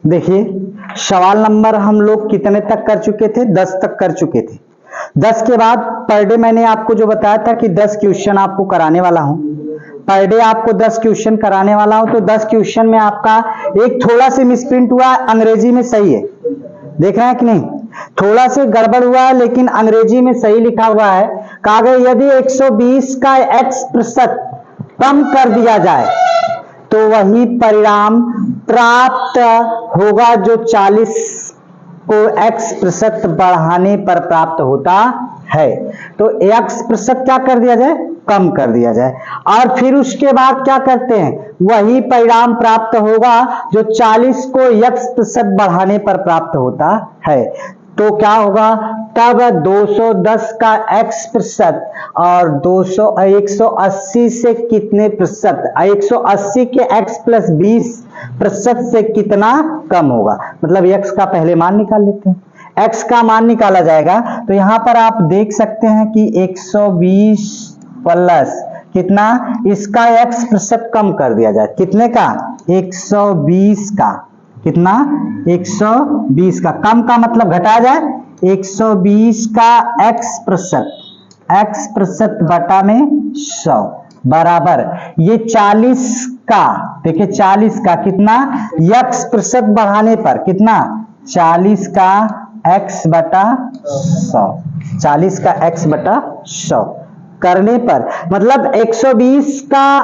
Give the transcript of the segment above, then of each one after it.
देखिए सवाल नंबर हम लोग कितने तक कर चुके थे, 10 तक कर चुके थे। 10 के बाद पर डे मैंने आपको जो बताया था कि 10 क्वेश्चन आपको कराने वाला हूं, पर डे आपको 10 क्वेश्चन कराने वाला हूं। तो 10 क्वेश्चन में आपका एक थोड़ा से मिसप्रिंट हुआ, अंग्रेजी में सही है, देख रहे हैं कि नहीं, थोड़ा से गड़बड़ हुआ है लेकिन अंग्रेजी में सही लिखा हुआ है। कहा गया यदि 120 का x% कम कर दिया जाए तो वही परिणाम प्राप्त होगा जो 40 को x% बढ़ाने पर प्राप्त होता है। तो x% क्या कर दिया जाए, कम कर दिया जाए, और फिर उसके बाद क्या करते हैं, वही परिणाम प्राप्त होगा जो 40 को x% बढ़ाने पर प्राप्त होता है। तो क्या होगा, तब 210 का x% और 180 से कितने प्रतिशत, 180 के x+20% से कितना कम होगा, मतलब x का पहले मान निकाल लेते हैं। x का मान निकाला जाएगा तो यहां पर आप देख सकते हैं कि 120 प्लस कितना, इसका x% कम कर दिया जाए, कितने का, 120 का, कितना, 120 का, कम का मतलब घटाया जाए, 120 का x% बटा में 100 बराबर ये 40 का, देखिए 40 का कितना, x% बढ़ाने पर कितना, 40 का x बटा 100, 40 का x बटा 100 करने पर, मतलब 120 का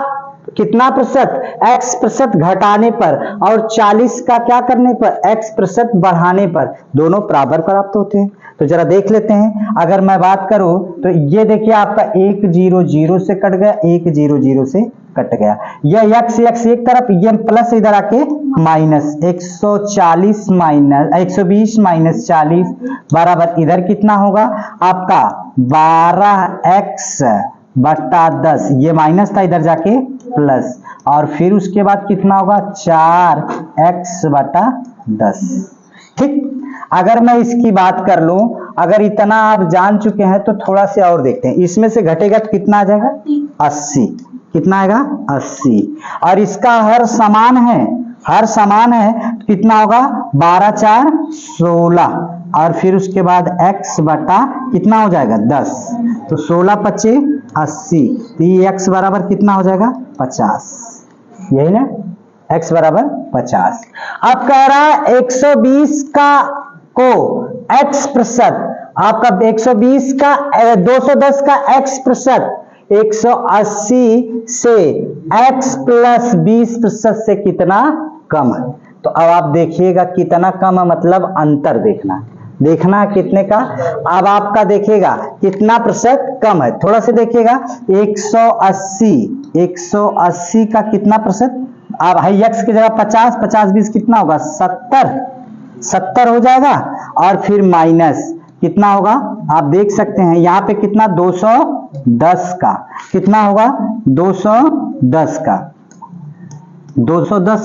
कितना प्रतिशत, x% घटाने पर, और 40 का क्या करने पर, x% बढ़ाने पर, दोनों बराबर प्राप्त होते हैं। तो जरा देख लेते हैं। अगर मैं बात करूं तो ये देखिए आपका 1 0 0 से कट गया, 1 0 0 से कट गया, यह x एक तरफ, ये प्लस इधर आके माइनस, 140 माइनस 120 माइनस 40 बराबर इधर कितना होगा आपका 12x बटा 10, ये माइनस था इधर जाके प्लस, और फिर उसके बाद कितना होगा 4x बटा 10। ठीक, अगर मैं इसकी बात कर लूं, अगर इतना आप जान चुके हैं तो थोड़ा से और देखते हैं, इसमें से घटेगा तो कितना आ जाएगा 80, कितना आएगा 80, और इसका हर समान है, हर समान है तो कितना होगा 12 4 16, और फिर उसके बाद x बटा कितना हो जाएगा 10, तो 16 25 80, तो ये x बराबर कितना हो जाएगा 50, यही ना, x बराबर 50। अब कह रहा है 120 का को x%, आपका 120 का 210 का x%, 180 से x+20% से कितना कम है। तो अब आप देखिएगा कितना कम है, मतलब अंतर देखना, देखना कितने का, अब आपका देखिएगा कितना प्रतिशत कम है, थोड़ा से देखिएगा 180 का कितना प्रतिशत, अब हाई x की जगह 50 50 20 कितना होगा 70 हो जाएगा, और फिर माइनस कितना होगा, आप देख सकते हैं यहाँ पे कितना 210 का कितना होगा 210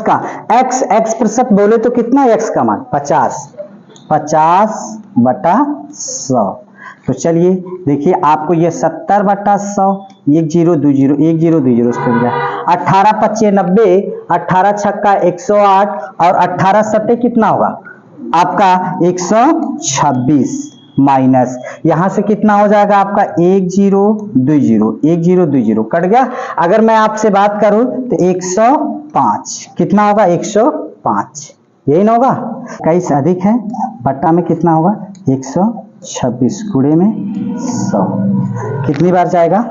का x% बोले तो कितना x का मान 50 बटा 100। तो चलिए देखिए आपको ये 70 बटा 100, 1 0 2 0 1 0 2 0 हो गया, 18 25 90, 18 छक्का 108, और 18 सत्ते कितना होगा आपका 126, माइनस यहां से कितना हो जाएगा आपका 1 0 2 0 1 0 2 0 कट गया। अगर मैं आपसे बात करूं तो 105 कितना होगा 105, यही ना होगा, कई से अधिक है, बट्टा में कितना होगा 126 गुणे में 100, कितनी बार जाएगा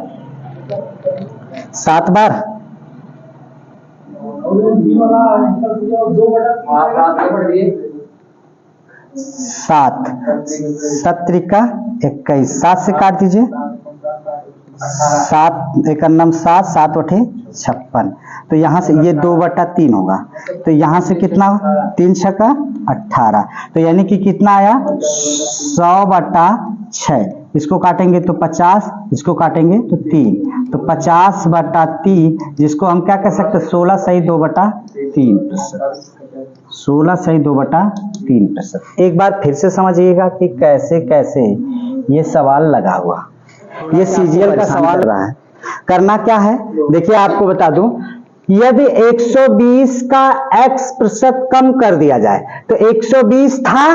7 बार, 7 7 21, 7 से काट दीजिए, 7 एक अन्नम 7 7 8 56, तो यहाँ से ये 2/3 होगा, तो यहाँ से कितना 3 छक्का 18, तो यानी कि कितना आया 100/6, इसको काटेंगे तो 50, इसको काटेंगे तो 3, तो 50/3, जिसको हम क्या कह सकते हैं 16 सही 2/3, 16 सही 2/3%। एक बार फिर से समझिएगा कि कैसे कैसे ये सवाल लगा हुआ, ये सीजीएल का सवाल रहा है। करना क्या है देखिए आपको बता दूं, यदि 120 का x% कम कर दिया जाए, तो 120 था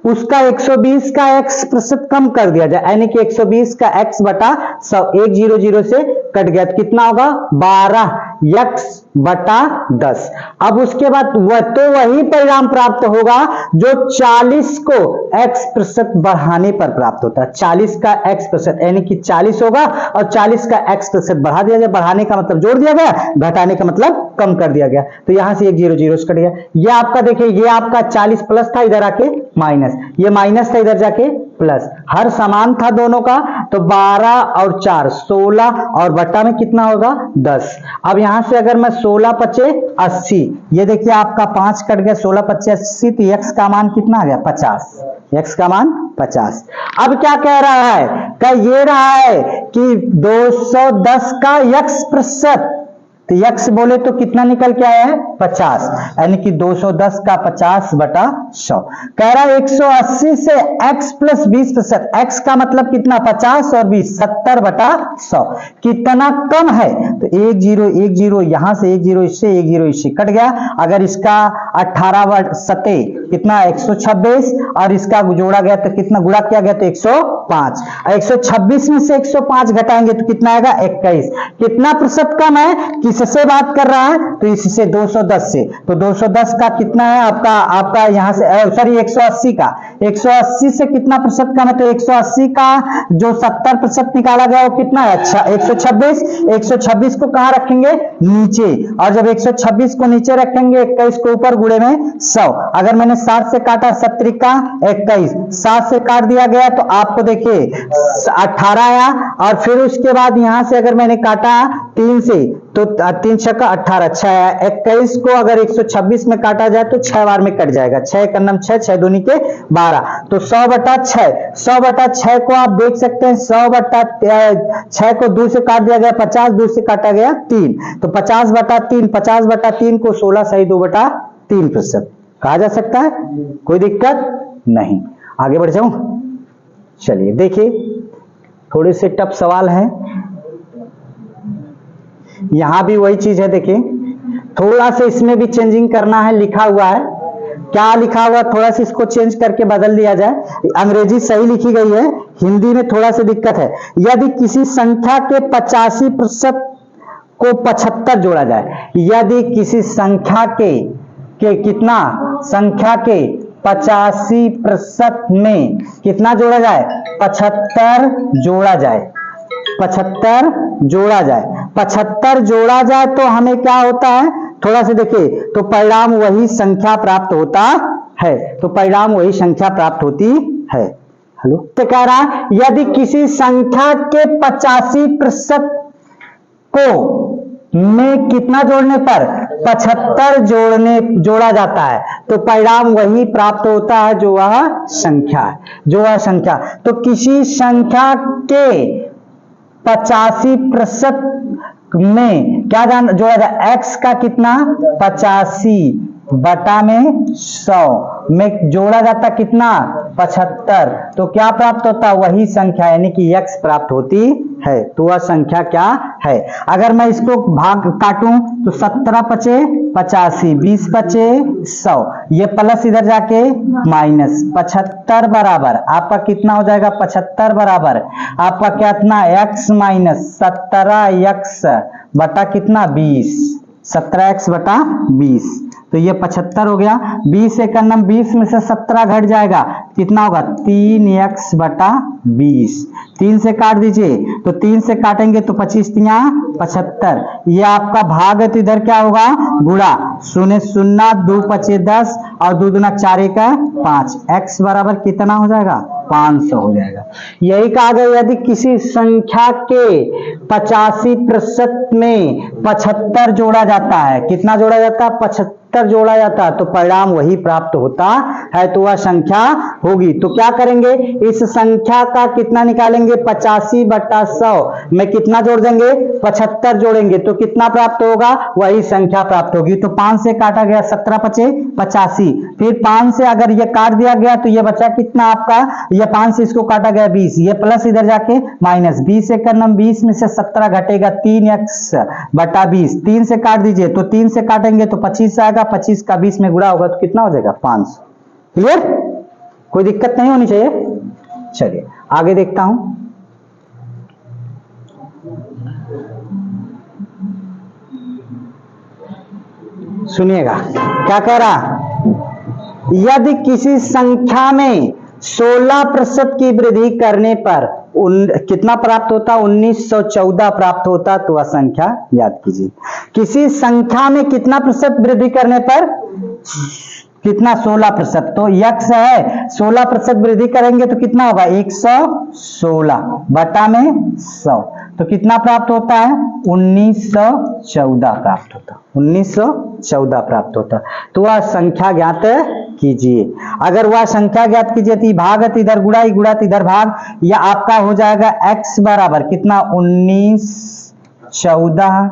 उसका 120 का x% कम कर दिया जाए, यानी कि 120 का x बटा 100, 100 से कट गया तो कितना होगा 12x बटा 10। अब उसके बाद तो वही परिणाम प्राप्त होगा जो 40 को x% बढ़ाने पर प्राप्त होता है। 40 का x% यानी कि 40 होगा और 40 का x% बढ़ा दिया गया, बढ़ाने का मतलब जोड़ दिया गया, घटाने का मतलब कम कर दिया गया, तो यहां से 100 से कट गया। ये आपका देखिए, ये आपका 40 प्लस था, इधर आके माइनस, ये माइनस था, इधर जाके प्लस, हर समान था दोनों का, तो 12 और 4 16 और बट्टा में कितना होगा 10। अब यहां से अगर मैं 16 पचे 80, ये देखिए आपका 5 कट गया, 16 पचे 80, तो x का मान कितना आ गया 50, x का मान 50। अब क्या कह रहा है, कह ये रहा है कि 210 का x%, तो x बोले तो कितना निकल के आया है 50, यानी कि 210 का 50 बटा 100। कह रहा है 180 से x प्लस 20%, x का मतलब कितना 50 और 20 70 बटा 100, कितना कम है, तो 10 यहां से 10 इससे कट गया। अगर इसका 18 सते कितना 126 और इसका जोड़ा गया तो कितना गुणा किया गया तो 105, 126 में से 105 घटाएंगे तो कितना आएगा 21। कितना प्रतिशत कम है, किससे बात कर रहा है, तो इससे 210 से, तो 210 का कितना है आपका यहां से सॉरी 180 का, 180 से कितना प्रतिशत कम है, तो 180 का जो 70% निकाला गया वो कितना है, अच्छा 126, 126 को कहां रखेंगे नीचे, और जब 126 को नीचे रखेंगे 21 को ऊपर गुणे में 100, अगर मैंने 60 से काटा 70 का 21, 7 से काट दिया गया तो आपको देखिए 18 आया, और फिर उसके बाद यहां से अगर मैंने काटा 3 से तो 3 छक्का 18, 6 आया। 21 को अगर 126 में काटा जाए तो 6 बार में कट जाएगा, 6 का नम 6, 6 दूनी के 12, तो 100 बटा 6, 100 बटा 6 को आप देख सकते हैं 100 बटा 6 को 2 से काट दिया गया 50, 2 से काटा गया 3, तो 50 बटा 3, 50 बटा 3 को 16 सही 2 बटा 3% कहा जा सकता है, कोई दिक्कत नहीं। आगे बढ़ जाऊं, चलिए देखिए थोड़े से टफ सवाल है, यहां भी वही चीज है, देखिए थोड़ा सा इसमें भी चेंजिंग करना है, लिखा हुआ है, क्या लिखा हुआ थोड़ा सा इसको चेंज करके बदल दिया जाए। अंग्रेजी सही लिखी गई है, हिंदी में थोड़ा सा दिक्कत है। यदि किसी संख्या के 85% को 75 जोड़ा जाए, यदि किसी संख्या के कितना संख्या के 85% में कितना जोड़ा जाए 75 जोड़ा जाए, 75 जोड़ा जाए, 75 जोड़ा जाए तो हमें क्या होता है, थोड़ा सा देखिए, तो परिणाम वही संख्या प्राप्त होता है, तो परिणाम वही संख्या प्राप्त होती है। हेलो, तो कह रहा है यदि किसी संख्या के 85% को में कितना जोड़ने पर 75 जोड़ा जाता है, तो परिणाम वही प्राप्त होता है जो वह संख्या है, जो वह संख्या। तो किसी संख्या के 85% में क्या जोड़ा जाए, x का कितना 85 बटा में 100 में जोड़ा जाता कितना 75, तो क्या प्राप्त होता वही संख्या, यानी कि x प्राप्त होती है, तो वह संख्या क्या है। अगर मैं इसको भाग काटूं तो 17 पचे 85, 20 पचे 100, ये प्लस इधर जाके माइनस, 75 बराबर आपका कितना हो जाएगा, 75 बराबर आपका कितना x माइनस 17x बटा कितना 20, 17x बटा 20, तो ये 75 हो गया। 20 एक नम 20 में से 17 घट जाएगा, कितना होगा 3x बटा 20, 3 से काट दीजिए, तो 3 से काटेंगे तो 25 तिया 75, ये आपका भाग है तो इधर क्या होगा गुणा, 0 0 2 पचे 10 और 2 दूना 4 1 5, x बराबर कितना हो जाएगा 500 हो जाएगा। यही कहा गया यदि किसी संख्या के 85% में 75 जोड़ा जाता है, कितना जोड़ा जाता है 75 जोड़ा जाता है, तो परिणाम वही प्राप्त होता है, तो वह संख्या होगी। तो क्या करेंगे, इस संख्या का कितना निकालेंगे 85 बटा 100 में कितना जोड़ देंगे 75 जोड़ेंगे, तो कितना प्राप्त होगा वही संख्या प्राप्त होगी। तो 5 से काटा गया 17 पचे 85, फिर 5 से अगर ये काट दिया गया तो ये बचा कितना आपका, ये 5 से इसको काटा गया 20, ये प्लस इधर जाके माइनस, 20 एक नम 20 में से 17 घटेगा 3x बटा 20, 3 से काट दीजिए तो 3 से काटेंगे तो 25 आएगा, 25 का 20 में गुणा होगा तो कितना हो जाएगा 500। क्लियर, कोई दिक्कत नहीं होनी चाहिए। चलिए आगे देखता हूं। सुनिएगा क्या कह रहा, यदि किसी संख्या में 16% की वृद्धि करने पर कितना प्राप्त होता, 1914 प्राप्त होता, तो वह संख्या याद कीजिए। किसी संख्या में कितना प्रतिशत वृद्धि करने पर, कितना 16%, तो x है 16% वृद्धि करेंगे तो कितना होगा 116 बटा में 100, तो कितना प्राप्त होता है 1914 प्राप्त होता, 1914 प्राप्त होता। तो वह संख्या ज्ञात कीजिए। अगर वह संख्या ज्ञात कीजिए तो भागत इधर गुणा, गुणा इधर भाग, या आपका हो जाएगा x बराबर कितना 1914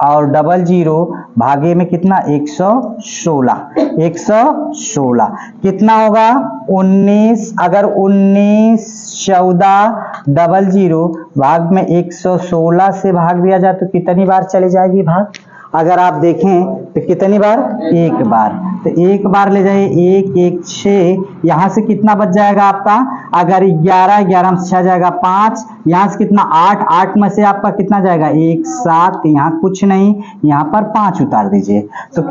और 00 भागे में कितना 116, 116 कितना होगा 19, अगर 1914 00 भाग में 116 से भाग दिया जाए तो कितनी बार चली जाएगी भाग, अगर आप देखें तो कितनी बार, एक बार, तो एक बार ले जाइए 1 1 6, यहां से कितना बच जाएगा आपका, अगर 11 11 में 6 जाएगा 5, यहां से कितना 8 8 में से आपका कितना जाएगा 1 7, यहाँ कुछ नहीं, यहाँ पर 5 उतार दीजिए तो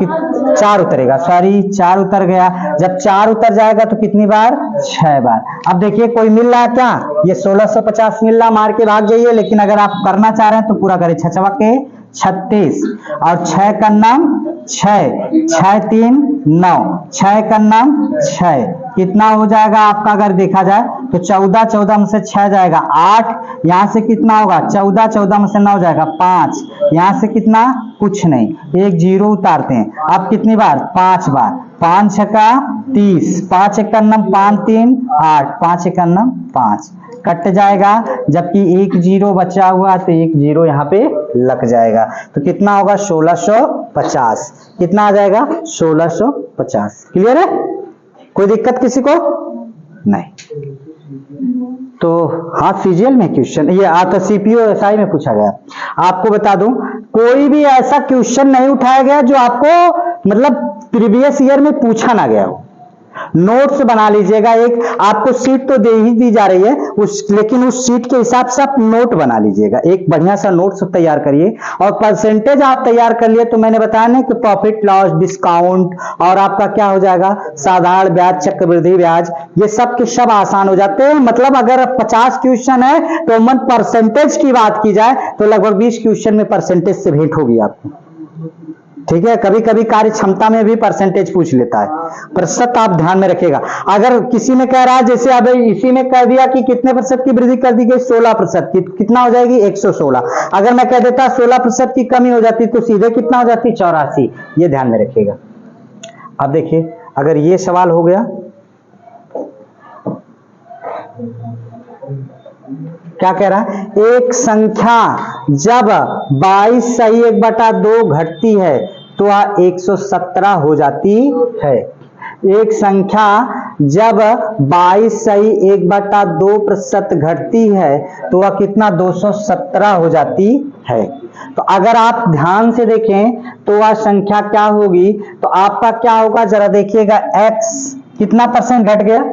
4 उतरेगा, सॉरी 4 उतर गया। जब 4 उतर जाएगा तो कितनी बार 6 बार। अब देखिए कोई मिल रहा है क्या, ये 1650 मिल रहा, मार के भाग जाइए, लेकिन अगर आप करना चाह रहे हैं तो पूरा करें, 6 के 36 और 6 का नाम 6, 6 3 9, 6 का नाम 6, कितना हो जाएगा आपका, अगर देखा जाए तो 14 14 में से 6 जाएगा 8, यहां से कितना होगा 14 14 में से 9 जाएगा 5, यहां से कितना कुछ नहीं, एक जीरो उतारते हैं। अब कितनी बार 5 बार, 5 6 का 30, 5 1 का नाम 5 3 8, 5 1 का नाम 5, कट जाएगा, जबकि एक जीरो बचा हुआ तो एक जीरो यहाँ पे लग जाएगा, तो कितना होगा 1650, कितना आ जाएगा 1650। क्लियर है, कोई दिक्कत किसी को नहीं। तो हाँ सीजीएल में क्वेश्चन ये आता, सीपीओ एसआई में पूछा गया। आपको बता दूं कोई भी ऐसा क्वेश्चन नहीं उठाया गया जो आपको मतलब प्रीवियस ईयर में पूछा ना गया हो। नोट्स बना लीजिएगा, एक आपको सीट तो दे ही दी जा रही है लेकिन उस सीट के हिसाब से आप नोट बना लीजिएगा, एक बढ़िया सा नोट्स तैयार करिए। और परसेंटेज आप तैयार कर लिए तो मैंने बताया ना कि प्रॉफिट लॉस डिस्काउंट और आपका क्या हो जाएगा साधारण ब्याज चक्रवृद्धि ब्याज, ये सब के सब आसान हो जाते हैं। मतलब अगर 50 क्वेश्चन है तो मन परसेंटेज की बात की जाए तो लगभग 20 क्वेश्चन में परसेंटेज से भेंट होगी आपको। ठीक है, कभी कभी कार्य क्षमता में भी परसेंटेज पूछ लेता है, प्रतिशत आप ध्यान में रखिएगा। अगर किसी ने कह रहा है जैसे अब इसी ने कह दिया कि कितने प्रतिशत की वृद्धि कर दी गई 16%, कितना हो जाएगी 116, अगर मैं कह देता 16% की कमी हो जाती तो सीधे कितना हो जाती 84, ये ध्यान में रखिएगा। अब देखिए अगर ये सवाल हो गया, क्या कह रहा है, एक संख्या जब 22 सही 1/2 घटती है तो वह 117 हो जाती है। एक संख्या जब 22 सही 1/2% घटती है तो वह कितना 217 हो जाती है। तो अगर आप ध्यान से देखें तो वह संख्या क्या होगी, तो आपका क्या होगा जरा देखिएगा, x कितना परसेंट घट गया,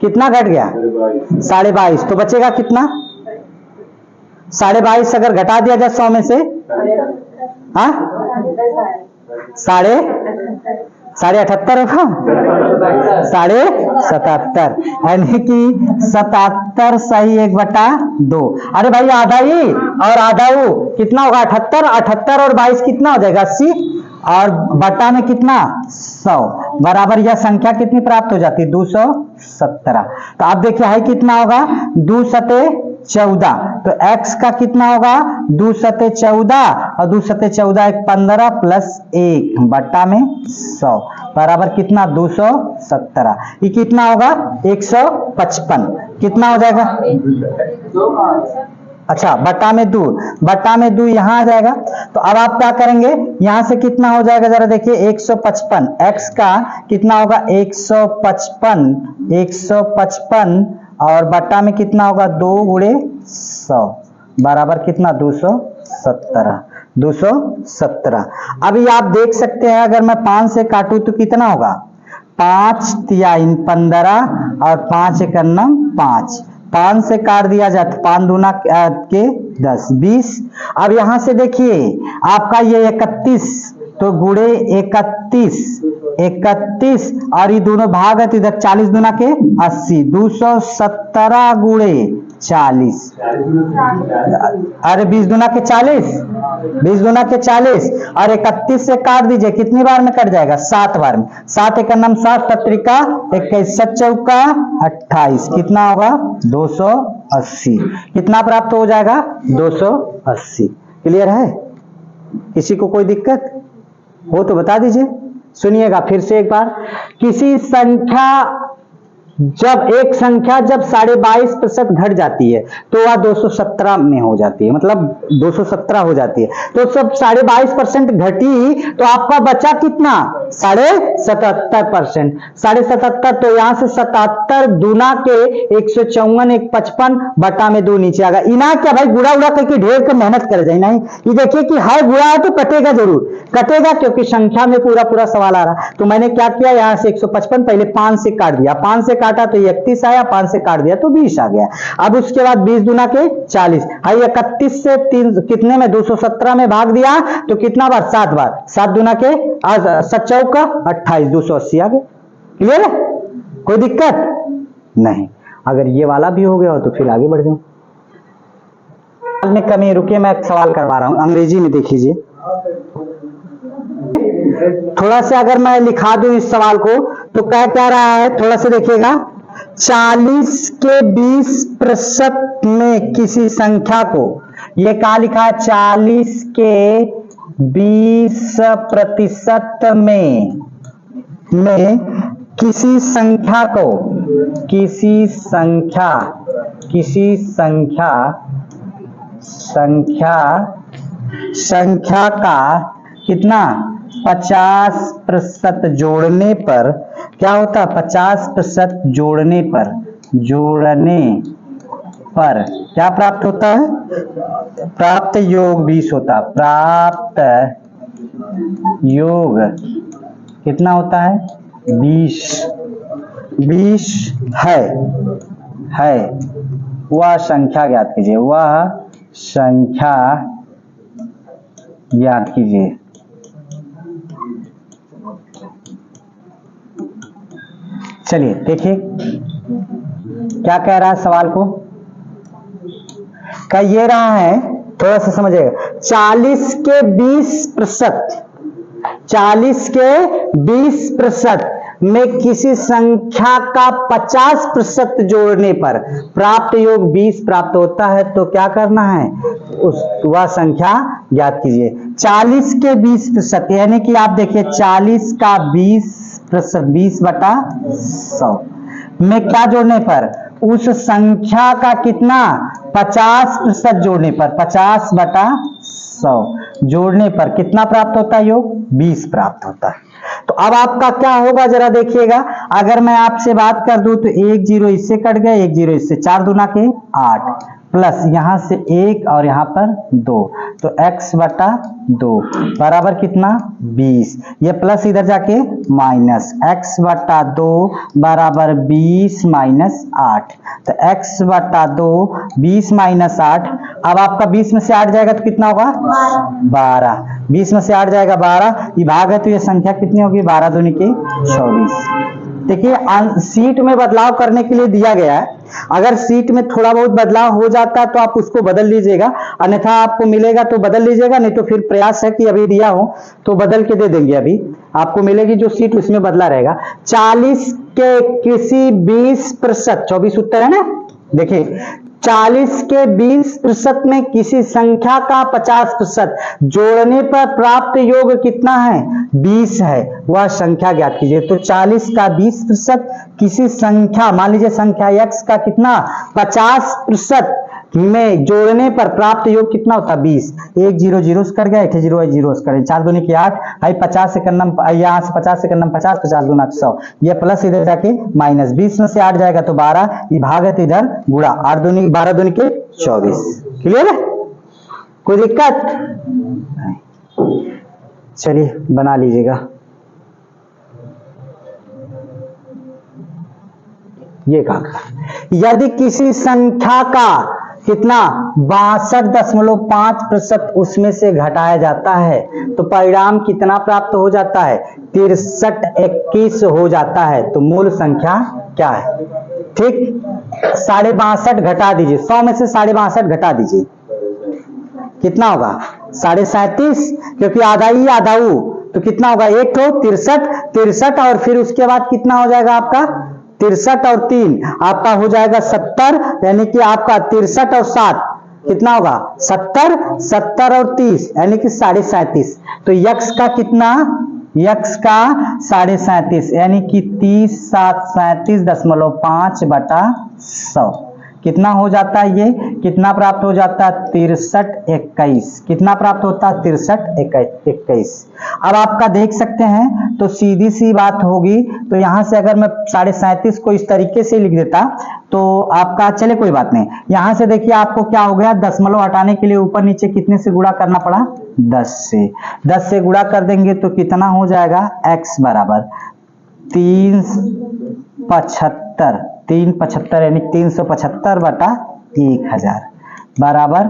कितना घट गया 22.5, तो बचेगा कितना 22.5 अगर घटा दिया जाए 100 में से, हाँ 78.5 होगा, 77.5, यानी कि 77 सही 1/2। अरे भाई आधा ही और आधा वो कितना होगा 78, 78 और 22 कितना हो जाएगा 80, और बटा में कितना 100 बराबर यह संख्या कितनी प्राप्त हो जाती है 217। तो आप देखिए है कितना होगा 2 सते 14, तो x का कितना होगा 2 सते 14 और 2 सते 14 1 15 प्लस 1 बटा में 100 बराबर कितना 217। ये कितना होगा 155, कितना हो जाएगा अच्छा बटा में 2 यहां आ जाएगा। तो अब आप क्या करेंगे, यहां से कितना हो जाएगा जरा देखिए 155, x का कितना होगा 155 और बटा में कितना होगा 2 गुणे 100 बराबर कितना 217। अभी आप देख सकते हैं अगर मैं 5 से काटूं तो कितना होगा 5 3 15 और 5 1 9 5, 5 से काट दिया जाए तो 5 दूना के 10 20। अब यहां से देखिए आपका ये 31 तो गुणे 31 और ये दोनों भाग है तो इधर 40 दूना के 80, 217 गुणे 40, अरे 20 दूना के 40 और 31 से काट दीजिए कितनी बार में कट जाएगा 7 बार में, 7 1 9 7 सत्रिका 21 7 चौका 28 कितना होगा 280, कितना प्राप्त हो जाएगा 280। क्लियर है, किसी को कोई दिक्कत हो तो बता दीजिए। सुनिएगा फिर से एक बार, किसी संख्या जब 22.5% घट जाती है तो वह 217 में हो जाती है, मतलब 217 हो जाती है। तो सब 22.5% घटी तो आपका बचा कितना 77%, 77 तो यहां से 77 दूना के 154 155 बटा में 2 नीचे आ गया। इना क्या भाई गुड़ा उड़ा करके ढेर कर मेहनत कर जाए नहीं, ये देखिए कि है गुड़ा है तो कटेगा जरूर कटेगा, क्योंकि संख्या में पूरा सवाल आ रहा। तो मैंने क्या किया यहां से 155 पहले 5 से काट दिया, 5 से काटा तो 31 आया, 5 से काट दिया तो 20 आ गया। अब उसके बाद 20 दूना के 40, हाई 31 से 3 कितने में 217 में भाग दिया तो कितना बार 7 बार, 7 दूना के 7 चौका 28 280 आ गया। क्लियर है, कोई दिक्कत नहीं। अगर ये वाला भी हो गया हो तो फिर आगे बढ़ जाओ। में कमी, रुकिए मैं एक सवाल करवा रहा हूं अंग्रेजी में, देख लीजिए थोड़ा सा। अगर मैं लिखा दूं इस सवाल को तो क्या कह रहा है, थोड़ा सा देखिएगा। 40 के 20% में किसी संख्या को, ये क्या लिखा है 40 के 20% में किसी संख्या का कितना 50% जोड़ने पर क्या होता है, 50% जोड़ने पर क्या प्राप्त होता है, प्राप्त योग 20 होता है। प्राप्त योग कितना होता है 20 है। वह संख्या ज्ञात कीजिए, चलिए देखिए क्या कह रहा है सवाल को। क्या ये रहा है, थोड़ा सा समझिएगा। 40 के 20% में किसी संख्या का 50% जोड़ने पर प्राप्त योग 20 प्राप्त होता है। तो क्या करना है, वह संख्या ज्ञात कीजिए। 40 के 20% यानी कि आप देखिए 40 का 20% 20/100 में क्या जोड़ने पर, उस संख्या का कितना 50% जोड़ने पर, 50/100 जोड़ने पर कितना प्राप्त होता है योग 20 प्राप्त होता है। तो अब आपका क्या होगा जरा देखिएगा। अगर मैं आपसे बात कर दूं तो 1 0 इससे कट गया, 1 0 इससे, 4 दूना के 8 प्लस यहां से 1 और यहां पर 2 तो x/2 बराबर कितना 20, ये प्लस इधर जाके माइनस, x/2 बराबर 20 माइनस 8 तो x/2 20 माइनस 8। अब आपका 20 में से 8 जाएगा तो कितना होगा 12, 20 में से 8 जाएगा 12, ये भाग है तो ये संख्या कितनी होगी 12 दूनी के 24। देखिए सीट में बदलाव करने के लिए दिया गया है, अगर सीट में थोड़ा बहुत बदलाव हो जाता है तो आप उसको बदल लीजिएगा, अन्यथा आपको मिलेगा तो बदल लीजिएगा, नहीं तो फिर प्रयास है कि अभी दिया हो तो बदल के दे देंगे। अभी आपको मिलेगी जो सीट उसमें बदला रहेगा। 40 के किसी 20%, 24 उत्तर है ना, देखिए 40 के 20% में किसी संख्या का 50% जोड़ने पर प्राप्त योग कितना है 20 है, वह संख्या ज्ञात कीजिए। तो 40 का 20% किसी संख्या, मान लीजिए संख्या x का कितना 50% में जोड़ने पर प्राप्त योग कितना होता है 20। 1 0 0 से कर गया, 1 0 0 से कर, 4 दूनी की 8, भाई 50 से करना, यहाँ से 50 से करना 50, 50 दूना 100, ये प्लस इधर जाके माइनस, 20 में से 8 जाएगा तो 12, ये भाग है तो इधर गुणा, 8 दूनी 12 दूनी के 24। क्लियर है, कोई दिक्कत नहीं? चलिए बना लीजिएगा। ये कहा यदि किसी संख्या का कितना 62.5% उसमें से घटाया जाता है तो परिणाम कितना प्राप्त हो जाता है 6321 हो जाता है, तो मूल संख्या क्या है? ठीक, 62.5 घटा दीजिए, 100 में से 62.5 घटा दीजिए, कितना होगा 37.5, क्योंकि आधा ही आधा हूं तो कितना होगा, एक तो 63 और फिर उसके बाद कितना हो जाएगा आपका 63 और 3 आपका हो जाएगा 70, यानी कि आपका 63 और 7 कितना होगा 70, 70 और 30 यानी कि 37.5। तो यक्स का कितना, यक्स का 37.5 यानी कि 37.5 कितना हो जाता है, ये कितना प्राप्त हो जाता है 6321, कितना प्राप्त होता है 6321। अब आपका देख सकते हैं तो सीधी सी बात होगी, तो यहां से अगर मैं 37.5 को इस तरीके से लिख देता तो आपका, चले कोई बात नहीं, यहां से देखिए आपको क्या हो गया, दशमलव हटाने के लिए ऊपर नीचे कितने से गुणा करना पड़ा 10 से, 10 से गुणा कर देंगे तो कितना हो जाएगा x बराबर 375 यानी 375 बटा 1000 बराबर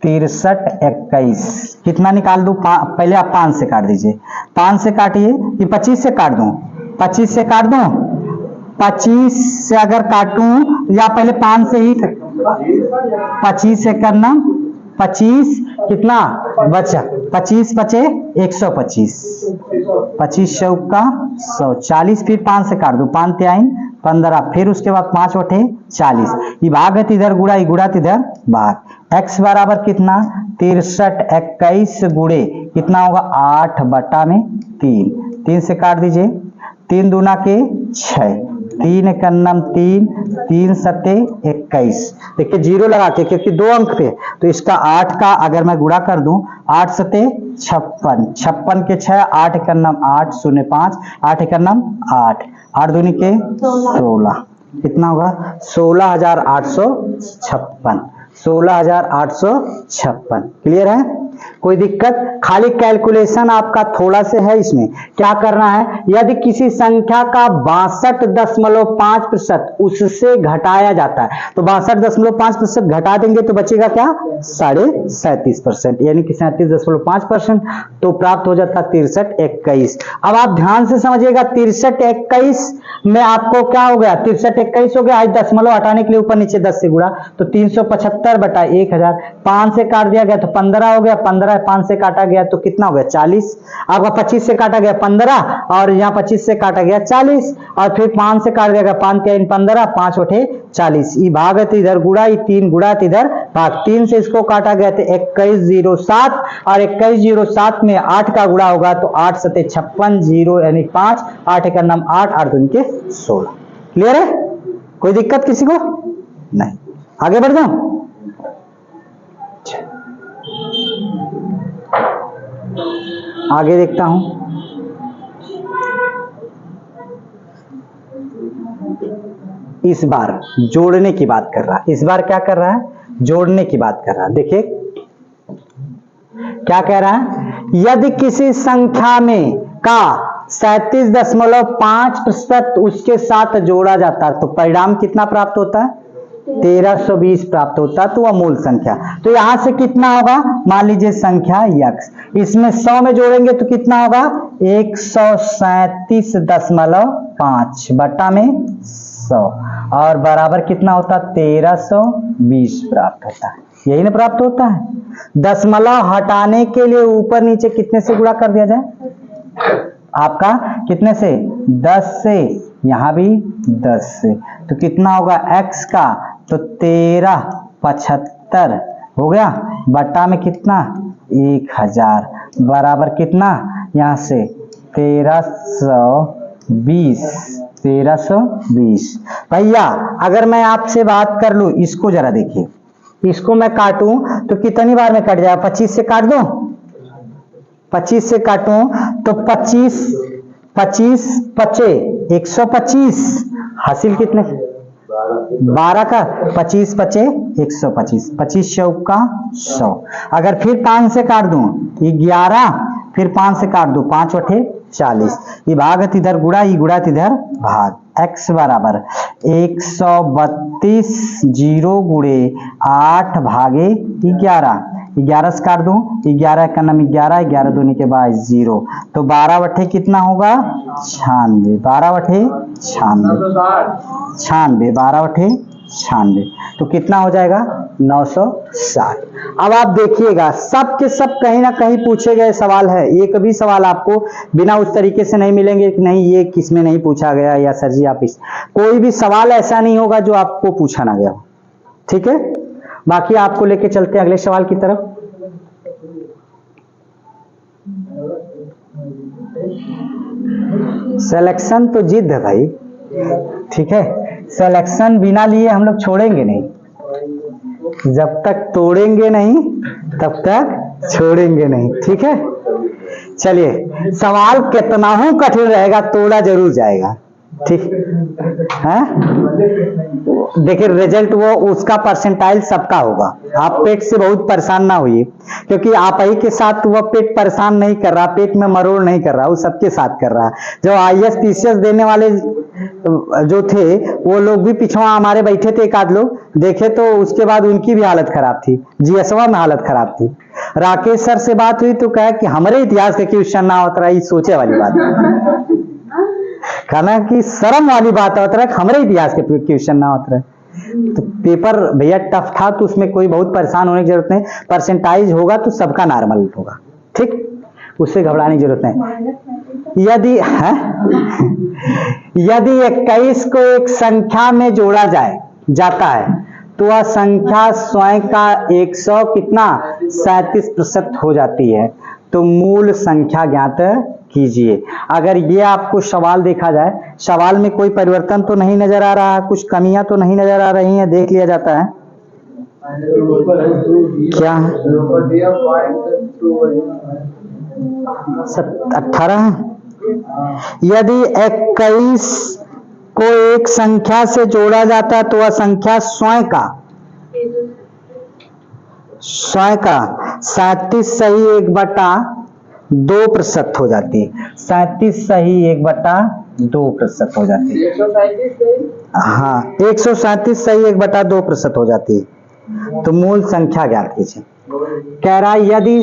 6321। कितना निकाल दूं, पहले आप 5 से काट दीजिए, 5 से काटिए कि 25 से काट दूं, 25 से काट दूं, 25 से अगर काटूं या पहले 5 से ही 25 से करना, 25 कितना बचा, 25 बचे 125, 25 चौका 140, फिर 5 से काट दो, 5 3 15, फिर उसके बाद 5 बटे 40, ये भाग है इधर गुणा, ये गुणा इधर भाग, x बराबर कितना 6321 गुणे कितना होगा 8 बटा में 3, 3 से काट दीजिए, 3 दूना के 6, 3 एकन्नम 3, 3 सते 21, देखिए जीरो लगा के क्योंकि 2 अंक पे, तो इसका 8 का अगर मैं गुणा कर दूं 8 सते 56, 56 के 6, 8 एकन्नम 8 शून्य 5, 8 एकन्नम 8, 8 दूनी के 16, कितना होगा 16,856, 16,856। क्लियर है, कोई दिक्कत? खाली कैलकुलेशन आपका थोड़ा से है, इसमें क्या करना है, यदि किसी संख्या का 62.5% उससे घटाया जाता है तो 62.5% घटा देंगे तो बचेगा क्या 37.5%, यानी कि 37.5%, तो प्राप्त हो जाता 6321। अब आप ध्यान से समझिएगा, 6321 में आपको क्या हो गया, 6321 हो गया, आज दशमलव हटाने के लिए ऊपर नीचे 10 से गुणा, तो 375 बटा 1000, 5 से काट दिया गया तो 15 हो गया, 15 5 से काटा गया तो कितना हो गया 40, आपका 25 से काटा गया 15 और यहाँ 25 से काटा गया 40, और फिर 5 से काट दिया गया, 5 3 15, 5 बटे 40, ये भाग है तो इधर गुणा, ये 3 गुणा इधर भाग, 3 से इसको काटा गया तो 2107, और 2107 में 8 का गुणा होगा तो 8 सते 56, 0 यानी 5, 8 का नाम 8, 8 दूनी के 16। क्लियर है, कोई दिक्कत किसी को नहीं? आगे बढ़ जाऊं, आगे देखता हूं, इस बार जोड़ने की बात कर रहा है, इस बार क्या कर रहा है, जोड़ने की बात कर रहा है। देखिए क्या कह रहा है, यदि किसी संख्या में का 37.5% उसके साथ जोड़ा जाता है तो परिणाम कितना प्राप्त होता है 1320 प्राप्त होता है, तो वह मूल संख्या, तो यहां से कितना होगा, मान लीजिए संख्या यक्स, इसमें 100 में जोड़ेंगे तो कितना होगा 137.5 बटा में 100 और बराबर कितना होता 1320 प्राप्त होता है, यही ना प्राप्त होता है। दशमलव हटाने के लिए ऊपर नीचे कितने से गुणा कर दिया जाए, आपका कितने से 10 से, यहां भी 10 से, तो कितना होगा x का तो 1375 हो गया बटा में कितना 1000 बराबर कितना, यहां से 1320 भैया। अगर मैं आपसे बात कर लूं, इसको जरा देखिए, इसको मैं काटूं तो कितनी बार में कट जाएगा? 25 से काट दूं, 25 से काटूं तो 25 25 पचे 125, हासिल कितने? 12 का 25 पचे 125, 25 चौका 100। अगर फिर 5 से काट दूं 11, फिर 5 से काट दूं 5 बटे 40, ये भागत इधर गुड़ा, ये गुड़ा इधर भाग। x बराबर 132 0 गुड़े 8 भागे 11, 11 से काट दूं 11 का नाम 11, 11 दूनी के बाद 0, तो 12 बटे कितना होगा? 96, 12 बटे 96, 12 बटे 96, तो कितना हो जाएगा? 960। अब आप देखिएगा सब के सब कहीं ना कहीं पूछे गए सवाल है, एक भी सवाल आपको बिना उस तरीके से नहीं मिलेंगे कि नहीं ये किसमें नहीं पूछा गया या सर जी आप इस, कोई भी सवाल ऐसा नहीं होगा जो आपको पूछा ना गया हो। ठीक है, बाकी आपको लेके चलते हैं अगले सवाल की तरफ। सिलेक्शन तो जिद है भाई, ठीक है, सिलेक्शन बिना लिए हम लोग छोड़ेंगे नहीं, जब तक तोड़ेंगे नहीं तब तक छोड़ेंगे नहीं। ठीक है, चलिए सवाल कितना हो कठिन रहेगा तोड़ा जरूर जाएगा। ठीक है, देखिए रिजल्ट वो उसका परसेंटाइल सबका होगा, आप पेट से बहुत परेशान ना होइए, क्योंकि आप ही के साथ वह पेट परेशान नहीं कर रहा, पेट में मरोड़ नहीं कर रहा, वो सबके साथ कर रहा। जो IAS PCS देने वाले जो थे वो लोग भी पिछवा हमारे बैठे थे, एक आध लोग देखे तो उसके बाद उनकी भी हालत खराब थी, GS1 में हालत खराब थी। राकेश सर से बात हुई तो कहा कि हमारे इतिहास के क्वेश्चन ना होता रहा, सोचे वाली बात कहना कि शर्म वाली बात होता है, हमारे इतिहास के क्वेश्चन ना होता रहे। तो पेपर भैया टफ था, तो उसमें कोई बहुत परेशान होने की जरूरत नहीं, परसेंटाइज होगा तो सबका नॉर्मल होगा। ठीक, उससे घबराने की जरूरत नहीं। यदि है यदि 21 को एक संख्या में जोड़ा जाता है तो वह संख्या स्वयं का 100 कितना 37% हो जाती है, तो मूल संख्या ज्ञात कीजिए। अगर ये आपको सवाल देखा जाए, सवाल में कोई परिवर्तन तो नहीं नजर आ रहा है, कुछ कमियां तो नहीं नजर आ रही हैं, देख लिया जाता है क्या? 18 है। यदि 21 को एक संख्या से जोड़ा जाता है तो वह संख्या स्वयं का 37 सही 1/2% हो जाती है। 37 सही 1/2% हो जाती है। हाँ, 137 सही 1/2% हो जाती है। तो मूल संख्या ज्ञात कीजिए। कह रहा है यदि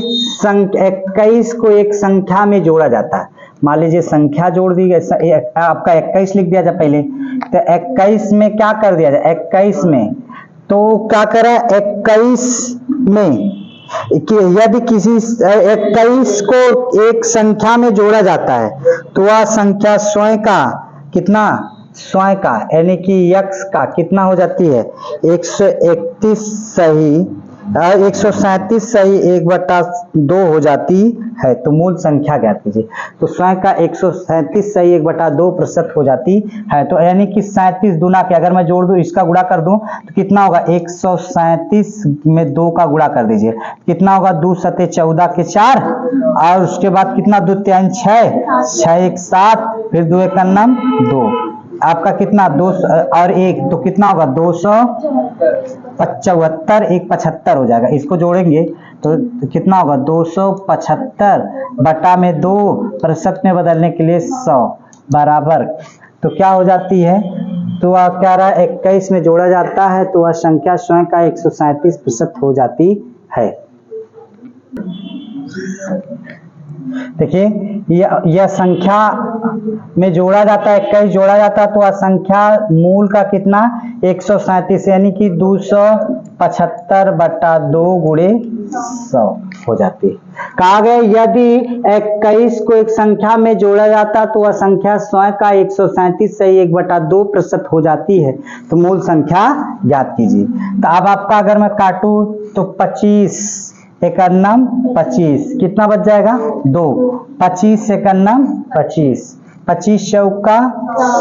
21 को एक संख्या में जोड़ा जाता है, मान लीजिए संख्या जोड़ दी गई, आपका 21 लिख दिया जाए पहले, तो 21 में क्या कर दिया जाए? 21 में तो क्या करा? 21 में कि यदि किसी 21 को एक संख्या में जोड़ा जाता है तो वह संख्या स्वयं का कितना? स्वयं का यानी कि x का कितना हो जाती है? 137 सही 1/2 हो जाती है, तो मूल संख्या ज्ञात कीजिए। तो स्वयं का 137 सही 1/2% हो जाती है, तो यानी कि 37 दूना के अगर मैं जोड़ दूं, इसका गुणा कर दूं तो कितना होगा? 137 में 2 का गुणा कर दीजिए, कितना होगा? 2 सते 14 के 4, और उसके बाद कितना? 2 3 6, 6 1 7, फिर 2 1 9 2, आपका कितना? 2 और 1 तो कितना होगा? 275, 1 75 हो जाएगा। इसको जोड़ेंगे तो कितना होगा? 275 बटा में 2% में बदलने के लिए 100 बराबर, तो क्या हो जाती है? तो वह कह रहा है 21 में जोड़ा जाता है तो वह संख्या स्वयं का 137% हो जाती है। देखिए यह संख्या में जोड़ा जाता है, 21 जोड़ा जाता है तो वह संख्या मूल का कितना? 137 यानी कि 275 बटा 2 गुणे 100 हो जाती है। कहा गया यदि 21 को एक संख्या में जोड़ा जाता तो वह संख्या स्वयं का 137 सही 1/2% हो जाती है, तो मूल संख्या ज्ञात कीजिए। तो अब आपका अगर मैं काटूं तो 25 एकन्नम 25 कितना बच जाएगा? 2, 25 एकन्नम 25, 25 चौका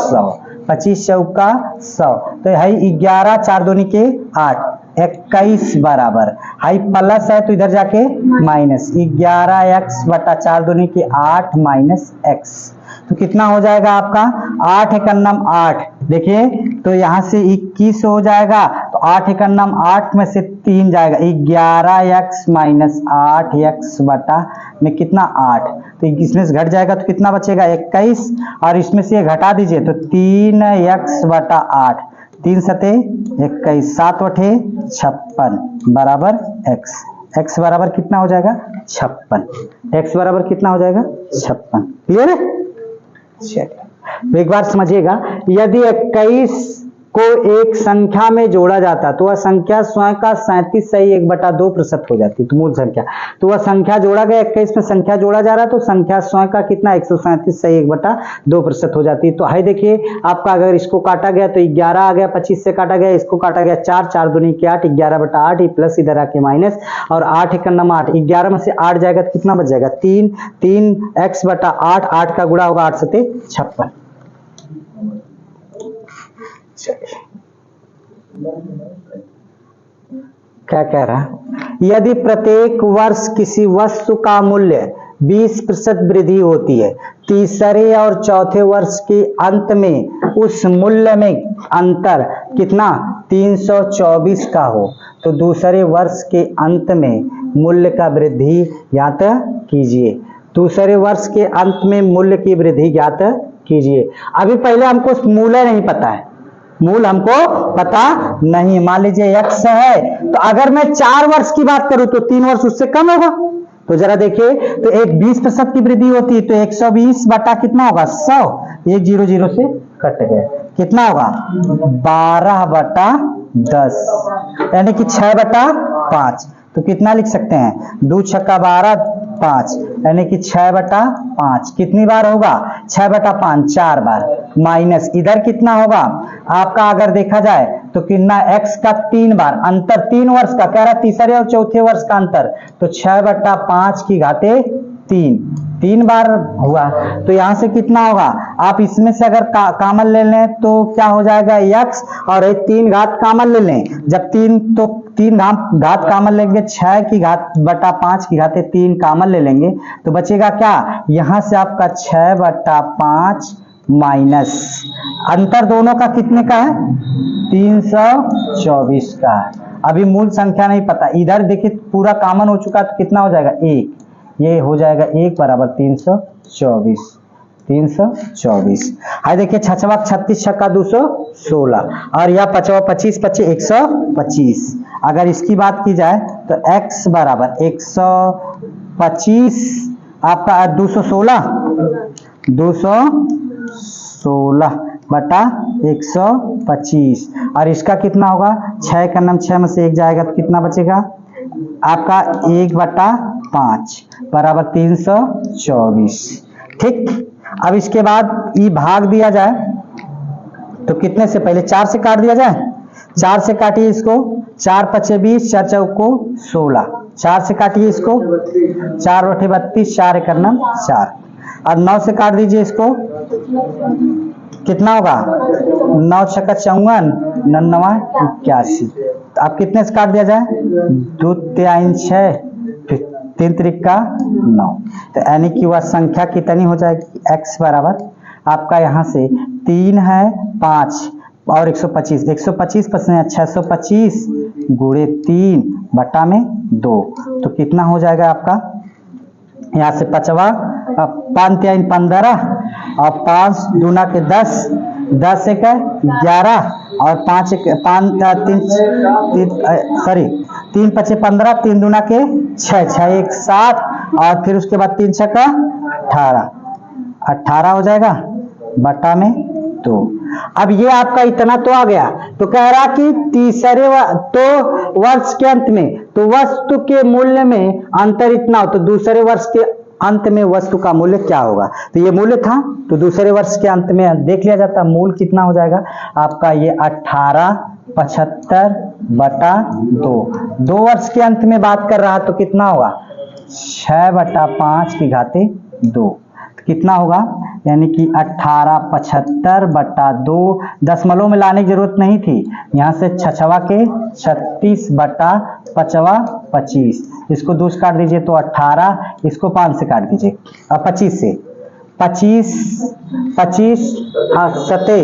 100, 25 चौका 100, तो है 11 4 दूनी के 8, 21 बराबर, हाई प्लस है तो इधर जाके माइनस, 11x बटा 4 दूनी की 8 माइनस x, तो कितना हो जाएगा आपका 8 एकम 8, देखिए तो यहाँ से 21 हो जाएगा, तो 8 एकम 8 में से 3 जाएगा, 11x माइनस 8x बटा में कितना 8, तो इसमें से घट जाएगा तो कितना बचेगा 21, और इसमें से ये घटा दीजिए तो 3x बटा 8, 3 सते 21, 7 वठे 56 बराबर x, x बराबर कितना हो जाएगा 56, x बराबर कितना हो जाएगा 56। क्लियर है? चलिए तो एक बार समझिएगा, यदि 21 को एक संख्या में जोड़ा जाता तो वह संख्या स्वयं का 37 सही 1/2% हो जाती, तो मूल संख्या, तो वह संख्या जोड़ा गया 21 में संख्या जोड़ा जा रहा है तो संख्या स्वयं का कितना 137 सही 1/2% हो जाती है। तो है देखिए आपका अगर इसको काटा गया तो 11 आ गया, 25 से काटा गया, इसको काटा गया 4, 4 दूनी की 8, 11/8 प्लस इधर आके माइनस, और 8 एकम 8, 11 में से 8 जाएगा तो कितना बच जाएगा 3, 3x बटा 8, 8 का गुणा होगा 8 सते 56। क्या कह रहा है, यदि प्रत्येक वर्ष किसी वस्तु का मूल्य 20% वृद्धि होती है, तीसरे और चौथे वर्ष के अंत में उस मूल्य में अंतर कितना 324 का हो, तो दूसरे वर्ष के अंत में मूल्य का वृद्धि ज्ञात कीजिए। दूसरे वर्ष के अंत में मूल्य की वृद्धि ज्ञात कीजिए। अभी पहले हमको मूल्य नहीं पता है, मूल हमको पता नहीं, मान लीजिए x है, तो अगर मैं 4 वर्ष की बात करूं तो 3 वर्ष उससे कम होगा, तो जरा देखिए तो एक 20% की वृद्धि होती है तो 120 बटा कितना होगा 100, एक 0 0 से कट गया, कितना होगा 12/10, यानी कि 6/5, तो कितना लिख सकते हैं 2 छक्का 12 5, यानी कि 6/5 कितनी बार होगा 6/5 4 बार, माइनस इधर कितना होगा आपका अगर देखा जाए तो कितना x का 3 बार, अंतर 3 वर्ष का कह रहा है, तीसरे और चौथे वर्ष का अंतर, तो 6/5 की घाते 3 बार हुआ, तो यहां से कितना होगा, आप इसमें से अगर कामन ले लें तो क्या हो जाएगा x, और 3 घात कामन ले लें, जब 3 घात कामन लेंगे 6 की घात बटा 5 की घाते 3 कामन ले लेंगे तो बचेगा क्या, यहां से आपका 6/5 माइनस अंतर दोनों का कितने का है 324 का है। अभी मूल संख्या नहीं पता, इधर देखिए पूरा कामन हो चुका तो कितना हो जाएगा 1, ये हो जाएगा 1 बराबर 324। हाय देखिए 6 36 छक्का 216, और यह 5 25 25 125। अगर इसकी बात की जाए तो x बराबर 125 आपका 216 बटा 125, और इसका कितना होगा 6 का नाम 6 में से 1 जाएगा तो कितना बचेगा आपका 1/5 बराबर 324। ठीक, अब इसके बाद ये भाग दिया जाए तो कितने से, पहले 4 से काट दिया जाए, 4 से काटिए इसको, 4 5 20, 4 चौको 16, 4 से काटिए इसको, 4 बटे 32, 4 एक 4, और 9 से काट दीजिए इसको, कितना होगा 9 छक्का 54, 99 81, अब कितने से काट दिया जाए 2 3 6, 3 त्रिका 9, तो यानी कि वह संख्या कितनी हो जाएगी x बराबर आपका यहाँ से 3 है 5 और 125, 125 पसंद 625 गुणे 3 बटा में 2, तो कितना हो जाएगा आपका यहाँ से 5 5 3 15 और 5 दूना के 10, 10 एक 11 और 5 3 5 15, 3 दूना के 6 6 1 7, और फिर उसके बाद 3 6 का 18 हो जाएगा बटा में 2। अब ये आपका इतना तो आ गया, तो कह रहा कि तीसरे तो वर्ष के अंत में तो वस्तु के मूल्य में अंतर इतना हो, तो दूसरे वर्ष के अंत में वस्तु का मूल्य क्या होगा, तो ये मूल्य था तो दूसरे वर्ष के अंत में देख लिया जाता, मूल कितना हो जाएगा आपका ये 1875 बटा 2 वर्ष के अंत में बात कर रहा तो कितना होगा 6/5 की घाते 2, कितना होगा, यानी कि 1875/2, दशमलव में लाने की जरूरत नहीं थी, यहाँ से 6 के 36/5/25, इसको 2 से काट दीजिए तो 18, इसको 5 से काट दीजिए, 25 से, 25 सते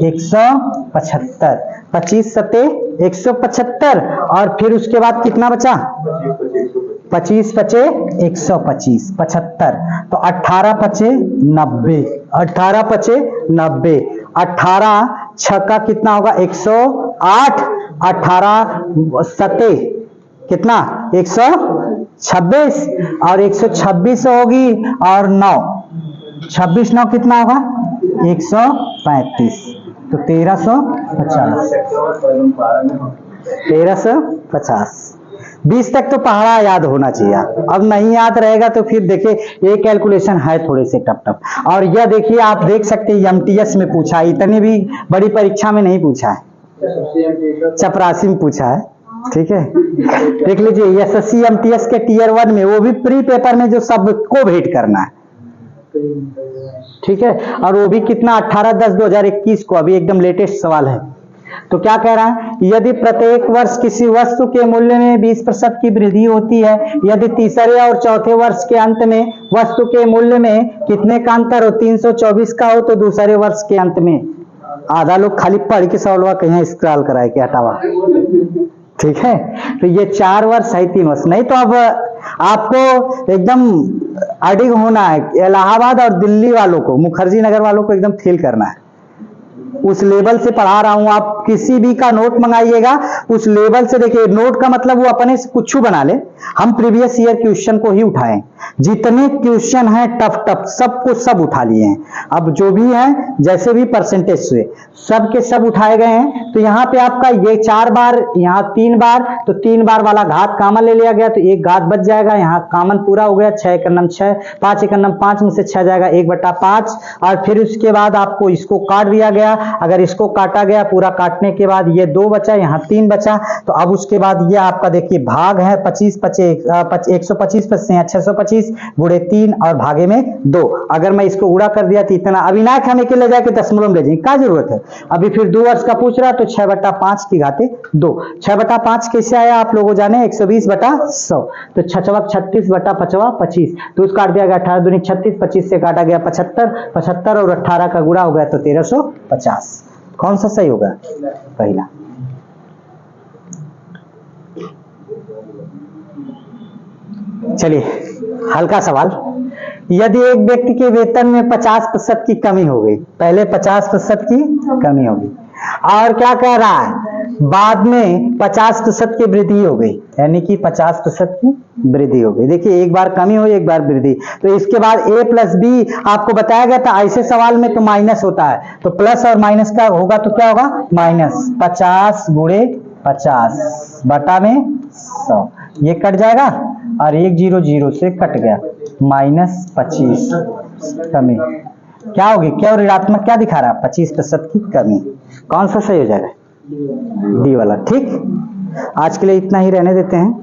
175, 25 सते 175, और फिर उसके बाद कितना बचा, 25 पचे 125, 75, तो 18 पचे 90, 18 पचे 90, 18 छक्का कितना होगा 108, 18 सते कितना 126, और 126 होगी, और 9 26 9 कितना होगा 135, तो 1350, 20 तक तो पहाड़ा याद होना चाहिए। अब नहीं याद रहेगा तो फिर देखिए ये कैलकुलेशन है थोड़े से टफ टफ, और यह देखिए आप देख सकते हैं एमटीएस में पूछा है, इतनी भी बड़ी परीक्षा में नहीं पूछा है, चपरासी में पूछा है, ठीक है। देख लीजिए एसएससी एमटीएस के टीयर 1 में, वो भी प्री पेपर में जो सबको भेंट करना है, ठीक है, और वो भी कितना 18/10/2021 को, अभी एकदम लेटेस्ट सवाल है। तो क्या कह रहा है, यदि प्रत्येक वर्ष किसी वस्तु के मूल्य में 20% की वृद्धि होती है, यदि तीसरे और चौथे वर्ष के अंत में वस्तु के मूल्य में कितने का अंतर हो, 324 का हो, तो दूसरे वर्ष के अंत में, आधा लोग खाली पढ़ के सवाल कहीं स्क्रॉल कराए के हटावा, ठीक है। तो ये 4 वर्ष है, 3 वर्ष नहीं, तो अब आपको एकदम अडिग होना है, इलाहाबाद और दिल्ली वालों को, मुखर्जी नगर वालों को एकदम फेल करना है, उस लेवल से पढ़ा रहा हूं। आप किसी भी का नोट मंगाइएगा उस लेवल से, देखिए नोट का मतलब वो अपने से कुछ बना ले, हम प्रीवियस ईयर क्वेश्चन को ही उठाएं, जितने क्वेश्चन हैं टफ टफ सबको सब उठा लिए हैं, अब जो भी हैं जैसे भी परसेंटेज से सब के सब उठाए गए हैं। तो यहाँ पे आपका ये 4 बार, यहाँ 3 बार, तो 3 बार वाला घात कामन ले लिया गया, तो एक घात बच जाएगा, यहाँ कामन पूरा हो गया, 6 × 9 6, 5 × 9 5 में से 6 जाएगा 1/5, और फिर उसके बाद आपको इसको काट दिया गया, अगर इसको काटा गया पूरा काटने के बाद ये 2 बचा, यहाँ 3 बचा, तो अब उसके बाद ये आपका देखिए भाग है 25 पचे 125 पचे 625 गुणे 3 और भागे में 2, अगर मैं इसको गुणा कर दिया तो इतना, अभी ना खाने के ले जाके दशमलव में ले जाएंगे, क्या जरूरत है, अभी फिर 2 वर्ष का पूछ रहा तो 6/5 की घाते 2, 6/5 कैसे आया आप लोगों जाने 120/100, तो 6 36/5 25, तो उसका काट दिया गया 18 दूनी 36, 25 से काटा गया 75, 75 और 18 का गुणा हो गया तो 1350, कौन सा सही होगा, पहला। चलिए हल्का सवाल, यदि एक व्यक्ति के वेतन में 50% की कमी हो गई, पहले 50% की कमी होगी, और क्या कह रहा है बाद में 50% की वृद्धि हो गई, यानी कि 50% की वृद्धि हो गई। देखिए एक बार कमी हुई एक बार वृद्धि, तो इसके बाद a + b आपको बताया गया था, ऐसे सवाल में तो माइनस होता है, तो प्लस और माइनस का होगा तो क्या होगा माइनस, 50 × 50 बटा में 100, ये कट जाएगा और 1 0 0 से कट गया, -25 कमी, क्या होगी, क्या ऋणात्मक क्या दिखा रहा है 25% की कमी, कौन सा सही हो जाएगा, डी वाला। ठीक, आज के लिए इतना ही रहने देते हैं।